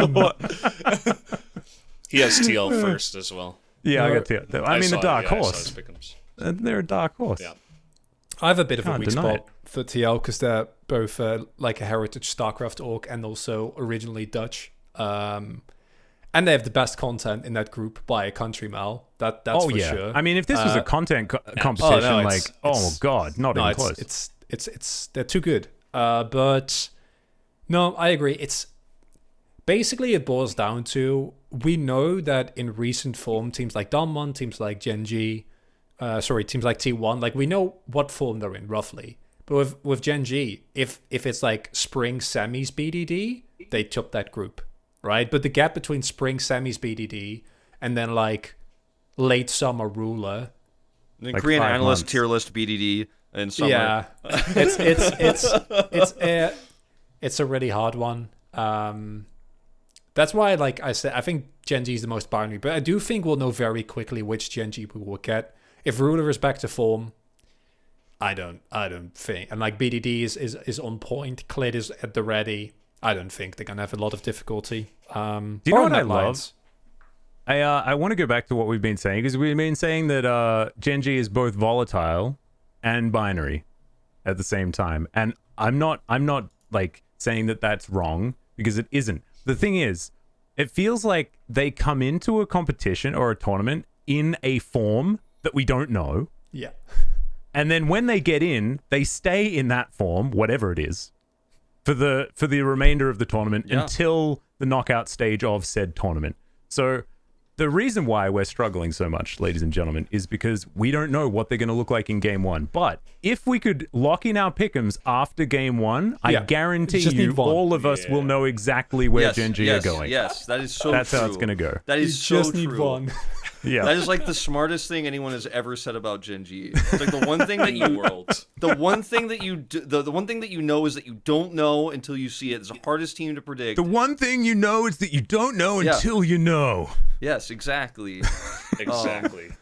He has TL first as well. Yeah, I got TL. I mean, the dark horse. They're a dark horse. Yeah. I have a bit of a weak spot for TL because they're both like a heritage StarCraft org and also originally Dutch. And they have the best content in that group by a country mile. That's for sure. I mean, if this was a content competition, God, not even close. It's they're too good. But no, I agree. It's basically, it boils down to, we know that in recent form, teams like Damwon, teams like Gen.G, teams like T1, like, we know what form they're in roughly. But with Gen.G, if it's like spring semis BDD, they took that group, right? But the gap between spring semis BDD and then like late summer ruler, then like Korean analyst tier list BDD in summer. Yeah, it's a really hard one. That's why, like I said, I think Gen.G is the most binary, but I do think we'll know very quickly which Gen.G we will get. If Ruler is back to form, I don't think, and like BDD is on point, Clid is at the ready. I don't think they're gonna have a lot of difficulty. Do you know what I love? I want to go back to what we've been saying, because we've been saying that Gen.G is both volatile and binary at the same time, and I'm not like saying that that's wrong, because it isn't. The thing is, it feels like they come into a competition or a tournament in a form that we don't know. Yeah. And then when they get in, they stay in that form, whatever it is, for the remainder of the tournament until the knockout stage of said tournament. So the reason why we're struggling so much, ladies and gentlemen, is because we don't know what they're going to look like in game one. But if we could lock in our pick'ems after game one, I guarantee you all of us will know exactly where Gen.G are going. Yes, that is so That's true. how it's going to go. That is so just true. Need one. Yeah. That is like the smartest thing anyone has ever said about Gen.G. It's like the one thing that you the one thing that you do, the one thing that you know is that you don't know until you see it. It's the hardest team to predict. The one thing you know is that you don't know until you know. Yes, exactly. Exactly.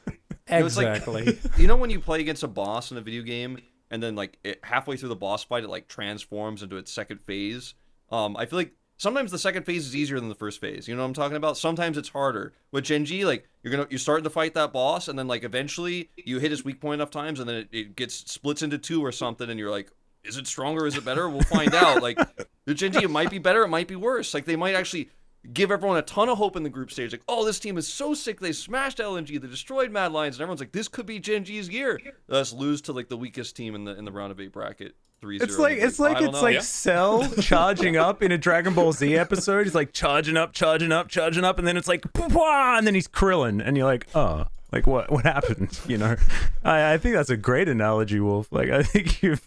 Exactly. Like, you know when you play against a boss in a video game and then like halfway through the boss fight it like transforms into its second phase? I feel like sometimes the second phase is easier than the first phase. You know what I'm talking about? Sometimes it's harder. With Gen.G, like you're starting to fight that boss, and then like eventually you hit his weak point enough times, and then it gets splits into 2 or something, and you're like, is it stronger? Is it better? We'll find out. Like the Gen.G, it might be better, it might be worse. Like they might actually give everyone a ton of hope in the group stage. Like, oh, this team is so sick. They smashed LNG. They destroyed Mad Lions, and everyone's like, this could be Gen.G's year. Let's lose to like the weakest team in the round of 8 bracket. 3-0. It's like Cell charging up in a Dragon Ball Z episode. He's like charging up, and then it's like poof, and then he's Krillin, and you're like, oh, like what happened? You know, I think that's a great analogy, Wolf. Like I think you've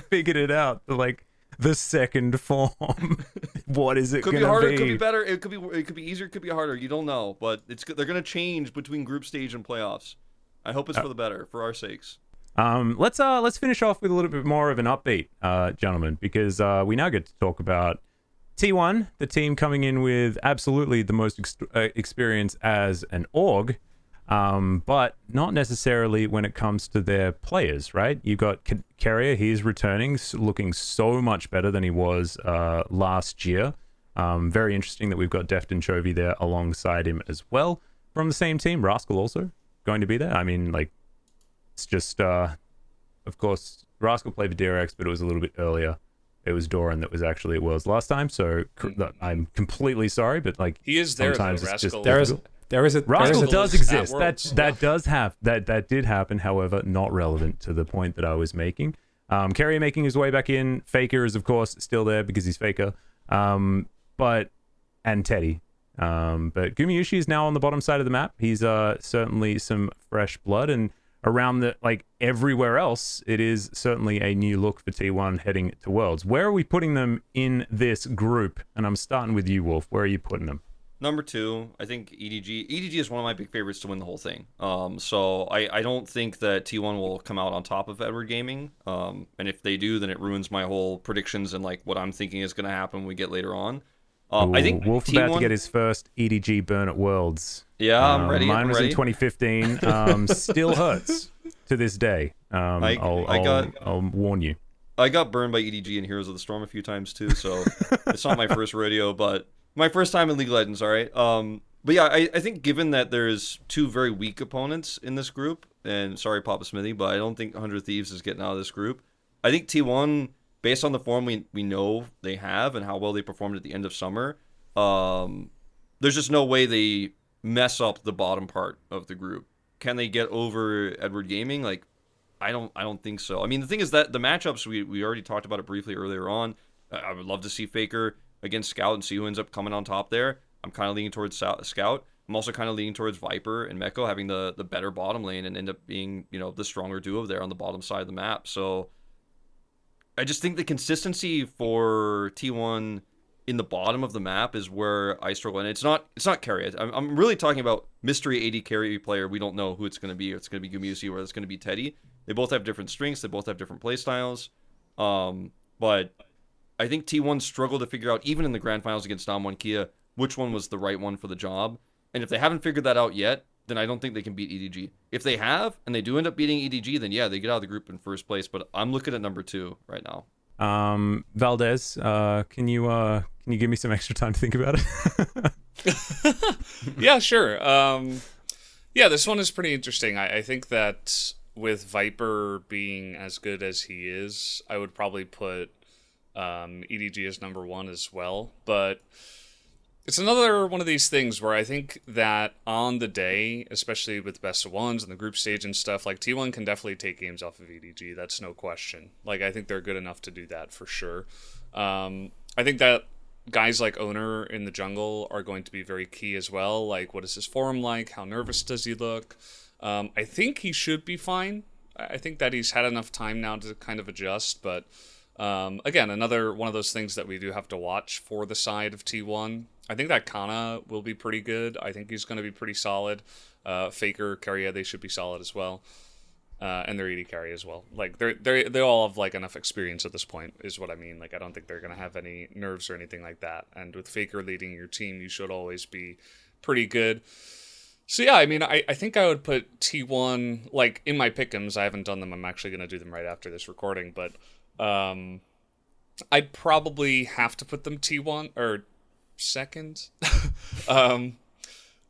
figured it out. Like the second form. What is it? Could be harder. It could be better. It could be easier. It could be harder. You don't know, but they're gonna change between group stage and playoffs. I hope it's for the better, for our sakes. Let's finish off with a little bit more of an upbeat, gentlemen, because we now get to talk about T1, the team coming in with absolutely the most experience as an org, but not necessarily when it comes to their players, right? You've got Carrier, he's returning, looking so much better than he was last year. Very interesting that we've got Deft and Chovy there alongside him as well. From the same team, Rascal also going to be there. I mean, like, it's just, of course, Rascal played for DRX, but it was a little bit earlier. It was Doran that was actually at Worlds last time, so I'm completely sorry, but like he is there. Sometimes Though, it's Rascal. just Rascal does exist. That does have that did happen. However, not relevant to the point that I was making. Carrier making his way back in. Faker is of course still there because he's Faker. And Teddy. But Gumayushi is now on the bottom side of the map. He's certainly some fresh blood, and around the like everywhere else, it is certainly a new look for T1 heading to Worlds. Where are we putting them in this group? And I'm starting with you, Wolf. Where are you putting them? Number 2, I think EDG. EDG is one of my big favorites to win the whole thing. So I don't think that T1 will come out on top of Edward Gaming. And if they do, then it ruins my whole predictions and like what I'm thinking is going to happen when we get later on. I think Wolf T1, about to get his first EDG burn at Worlds. Yeah, I'm ready. Mine was ready. in 2015. Still hurts to this day. I'll warn you. I got burned by EDG in Heroes of the Storm a few times too, so it's not my first rodeo, but my first time in League of Legends, all right? But yeah, I think given that there's 2 very weak opponents in this group, and sorry, Papa Smithy, but I don't think 100 Thieves is getting out of this group. I think T1, based on the form we know they have and how well they performed at the end of summer, there's just no way they mess up the bottom part of the group. Can they get over Edward Gaming? Like, I don't think so. I mean, the thing is that the matchups, we already talked about it briefly earlier on. I would love to see Faker against Scout and see who ends up coming on top there. I'm kind of leaning towards Scout. I'm also kind of leaning towards Viper and Meko having the better bottom lane and end up being, the stronger duo there on the bottom side of the map. So I just think the consistency for T1 in the bottom of the map is where I struggle. And it's not carry. I'm really talking about mystery AD carry player. We don't know who it's going to be. It's going to be Gumusi or it's going to be Teddy. They both have different strengths. They both have different play styles. But I think T1 struggled to figure out, even in the grand finals against Damwon Kia, which one was the right one for the job. And if they haven't figured that out yet, then I don't think they can beat EDG. If they have, and they do end up beating EDG, then yeah, they get out of the group in first place. But I'm looking at number 2 right now. Valdez, can you give me some extra time to think about it? Yeah, sure. Yeah, this one is pretty interesting. I think that with Viper being as good as he is, I would probably put EDG as number 1 as well. But it's another one of these things where I think that on the day, especially with best of ones and the group stage and stuff, like T1 can definitely take games off of EDG. That's no question. Like, I think they're good enough to do that for sure. I think that guys like Owner in the jungle are going to be very key as well. Like, what is his form like? How nervous does he look? I think he should be fine. I think that he's had enough time now to kind of adjust, but again, another one of those things that we do have to watch for the side of T1. I think that Kana will be pretty good. I think he's going to be pretty solid. Faker, Carrier, they should be solid as well. And their AD carry as well. Like they all have like enough experience at this point, is what I mean. Like, I don't think they're going to have any nerves or anything like that. And with Faker leading your team, you should always be pretty good. So yeah, I mean, I think I would put T1 like in my pick'ems. I haven't done them. I'm actually going to do them right after this recording, but I'd probably have to put them T1 or second, um,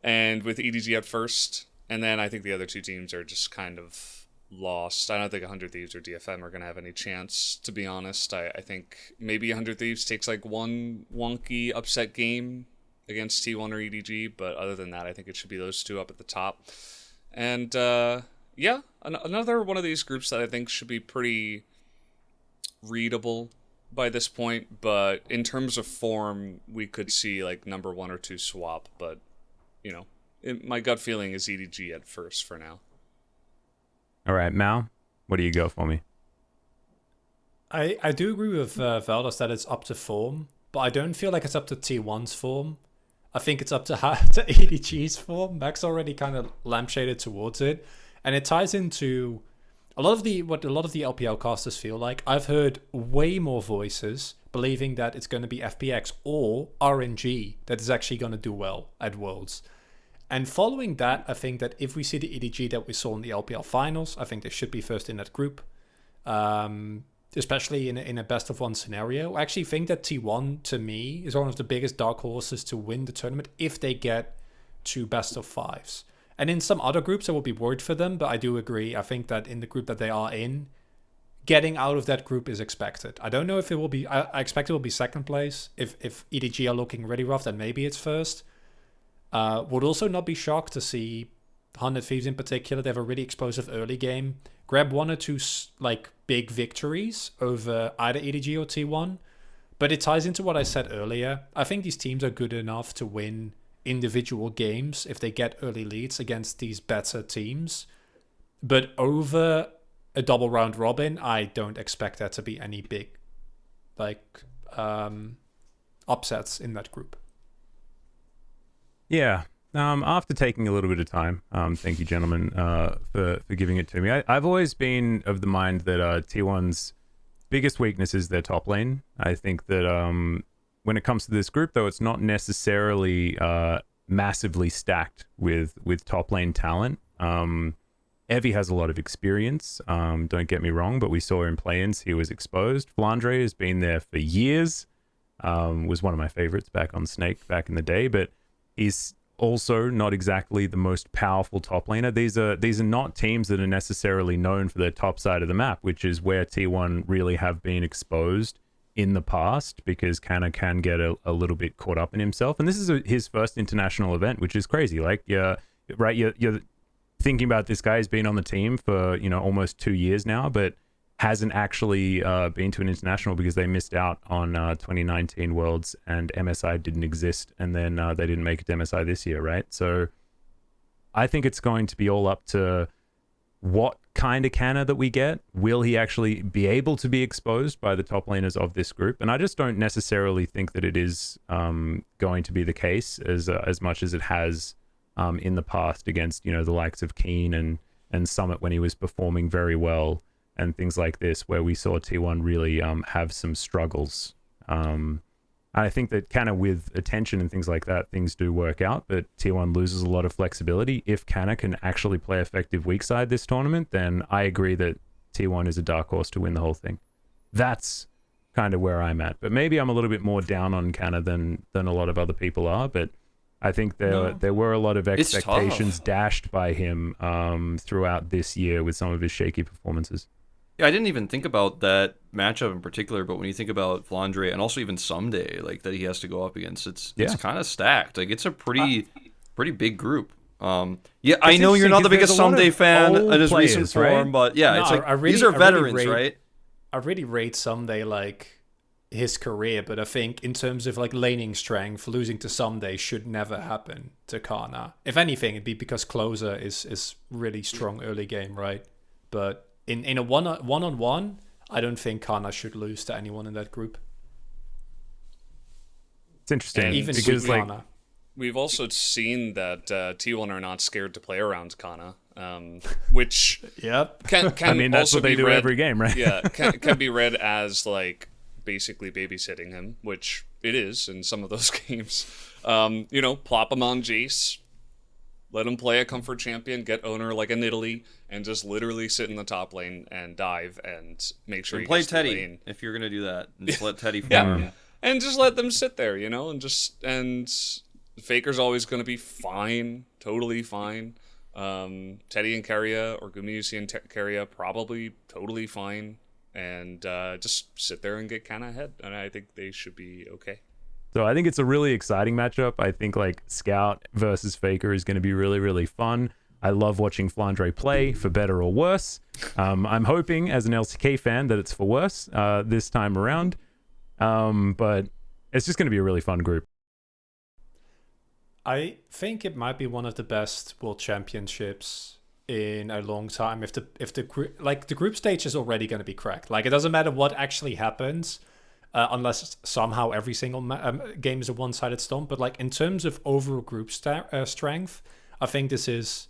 and with EDG at first, and then I think the other two teams are just kind of lost. I don't think 100 Thieves or DFM are going to have any chance, to be honest. I think maybe 100 Thieves takes like one wonky upset game against T1 or EDG, but other than that, I think it should be those two up at the top. And yeah, another one of these groups that I think should be pretty readable by this point, but in terms of form, we could see like number 1 or 2 swap, but my gut feeling is EDG at first for now. All right, Mal, what do you go for me? I do agree with Veldas that it's up to form, but I don't feel like it's up to T1's form. I think it's up to EDG's form. Max already kind of lampshaded towards it, and it ties into what a lot of the LPL casters feel like. I've heard way more voices believing that it's going to be FPX or RNG that is actually going to do well at Worlds. And following that, I think that if we see the EDG that we saw in the LPL finals, I think they should be first in that group, especially in a best of one scenario. I actually think that T1, to me, is one of the biggest dark horses to win the tournament if they get to best of fives. And in some other groups, I will be worried for them, but I do agree. I think that in the group that they are in, getting out of that group is expected. I don't know if it will be... I expect it will be second place. If EDG are looking really rough, then maybe it's first. Would also not be shocked to see 100 Thieves in particular. They have a really explosive early game. Grab 1 or 2 like big victories over either EDG or T1. But it ties into what I said earlier. I think these teams are good enough to win individual games if they get early leads against these better teams. But over a double round robin, I don't expect there to be any big upsets in that group. Yeah. After taking a little bit of time, thank you, gentlemen, for giving it to me. I've always been of the mind that T1's biggest weakness is their top lane. I think that when it comes to this group, though, it's not necessarily massively stacked with top lane talent. Evie has a lot of experience, don't get me wrong, but we saw in play-ins he was exposed. Flandre has been there for years, was one of my favorites back on Snake back in the day, but he's also not exactly the most powerful top laner. These are not teams that are necessarily known for their top side of the map, which is where T1 really have been exposed in the past, because Kana can get a little bit caught up in himself. And this is his first international event, which is crazy. Like, you're thinking about this guy. He's been on the team for almost 2 years now, but hasn't actually been to an international because they missed out on 2019 Worlds and MSI didn't exist, and then they didn't make it to MSI this year, right? So I think it's going to be all up to what kind of Kana that we get. Will he actually be able to be exposed by the top laners of this group? And I just don't necessarily think that it is going to be the case as much as it has in the past against the likes of Keen and Summit when he was performing very well, and things like this, where we saw T1 really have some struggles. I think that Kana, with attention and things like that, things do work out, but T1 loses a lot of flexibility. If Kana can actually play effective weak side this tournament, then I agree that T1 is a dark horse to win the whole thing. That's kind of where I'm at. But maybe I'm a little bit more down on Kana than a lot of other people are, but I think there were a lot of expectations dashed by him throughout this year with some of his shaky performances. Yeah, I didn't even think about that matchup in particular, but when you think about Flandre and also even Someday, like that he has to go up against, it's kind of stacked. Like, it's a pretty big group. Yeah, I know you're not the biggest Someday fan in his recent form, right? But yeah, it's like these are veterans, right? I really rate Someday like his career, but I think in terms of like laning strength, losing to Someday should never happen to Kana. If anything, it'd be because Closer is really strong early game, right? But in a one-on-one, I don't think Kana should lose to anyone in that group. It's interesting, and even because Kana. We've also seen that T1 are not scared to play around Kana, which Yep. can I mean, that's also what they be do read, every game, right? Yeah, can be read as like basically babysitting him, which it is in some of those games. Plop him on Jace, let him play a comfort champion, get owner like in Italy, and just literally sit in the top lane and dive and make sure And you play get to the Teddy lane. if you're gonna do that. And just let Teddy farm. Yeah, and just let them sit there, and Faker's always going to be fine, totally fine. Teddy and Keria, or Gumayusi and Keria, probably totally fine, and just sit there and get kind of ahead, and I think they should be okay. So I think it's a really exciting matchup. I think like Scout versus Faker is going to be really, really fun. I love watching Flandre play, for better or worse. I'm hoping, as an LCK fan, that it's for worse this time around. But it's just going to be a really fun group. I think it might be one of the best world championships in a long time. If the group stage is already going to be cracked, like it doesn't matter what actually happens, unless somehow every single game is a one-sided stomp. But like in terms of overall group strength, I think this is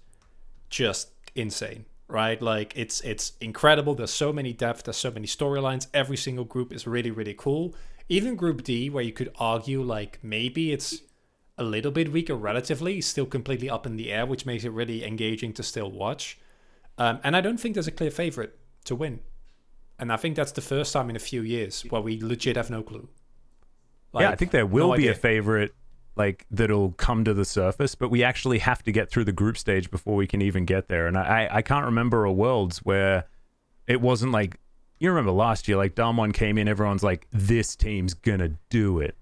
just insane, right? Like it's incredible. There's so many depth. There's so many storylines. Every single group is really, really cool. Even Group D, where you could argue like maybe it's a little bit weaker relatively, still completely up in the air, which makes it really engaging to still watch. And I don't think there's a clear favorite to win. And I think that's the first time in a few years where we legit have no clue. Yeah, I think there will be a favorite like that'll come to the surface, but we actually have to get through the group stage before we can even get there. And I can't remember a Worlds where it wasn't like, you remember last year, like Damwon came in, everyone's like, this team's gonna do it.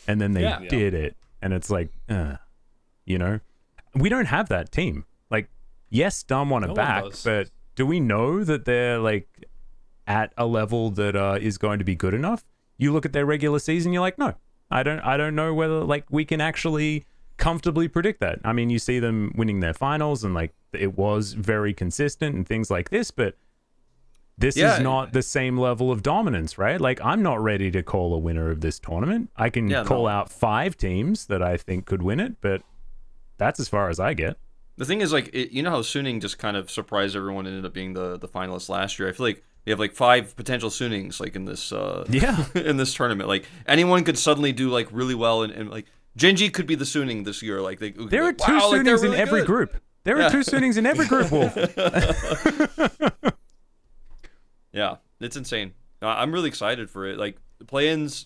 And then they did it. And it's like, we don't have that team. Like, yes, Damwon are back, but do we know that they're like at a level that is going to be good enough? You look at their regular season, you're like, no, I don't know whether like we can actually comfortably predict that. I mean, you see them winning their finals and like it was very consistent and things like this, but this is not the same level of dominance, right? Like, I'm not ready to call a winner of this tournament. I can call out 5 teams that I think could win it, but that's as far as I get. The thing is, like, you know how Suning just kind of surprised everyone and ended up being the finalists last year? I feel like we have like 5 potential Sunings like in this in this tournament. Like anyone could suddenly do like really well, and like Gen.G could be the Suning this year. Like there are 2 Sunings in every group. There are 2 Sunings in every group, Wolf. Yeah, it's insane. I'm really excited for it. Like the play-ins,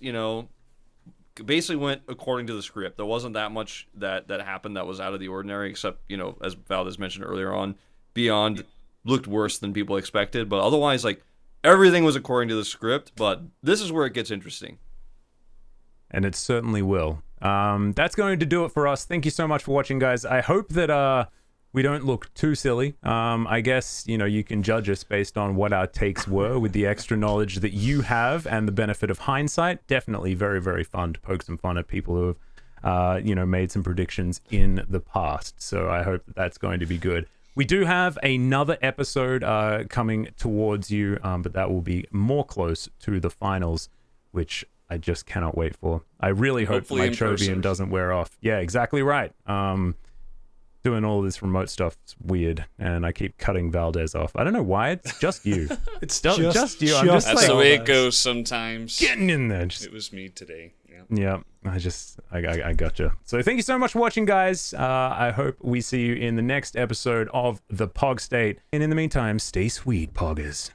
basically went according to the script. There wasn't that much that happened that was out of the ordinary, except, as Valdez mentioned earlier on, Beyond looked worse than people expected. But otherwise, like, everything was according to the script. But this is where it gets interesting. And it certainly will. That's going to do it for us. Thank you so much for watching, guys. I hope that we don't look too silly. I guess, you can judge us based on what our takes were with the extra knowledge that you have and the benefit of hindsight. Definitely very, very fun to poke some fun at people who have, made some predictions in the past. So I hope that's going to be good. We do have another episode coming towards you, but that will be more close to the finals, which I just cannot wait for. I really hope my Chovy doesn't wear off. Yeah, exactly right. Doing all this remote stuff is weird, and I keep cutting Valdez off. I don't know why. It's just you. It's just you. I'm just that's like, the way it goes sometimes. Getting in there. It was me today. Yeah. I gotcha. So thank you so much for watching, guys. I hope we see you in the next episode of the Pog State. And in the meantime, stay sweet, Poggers.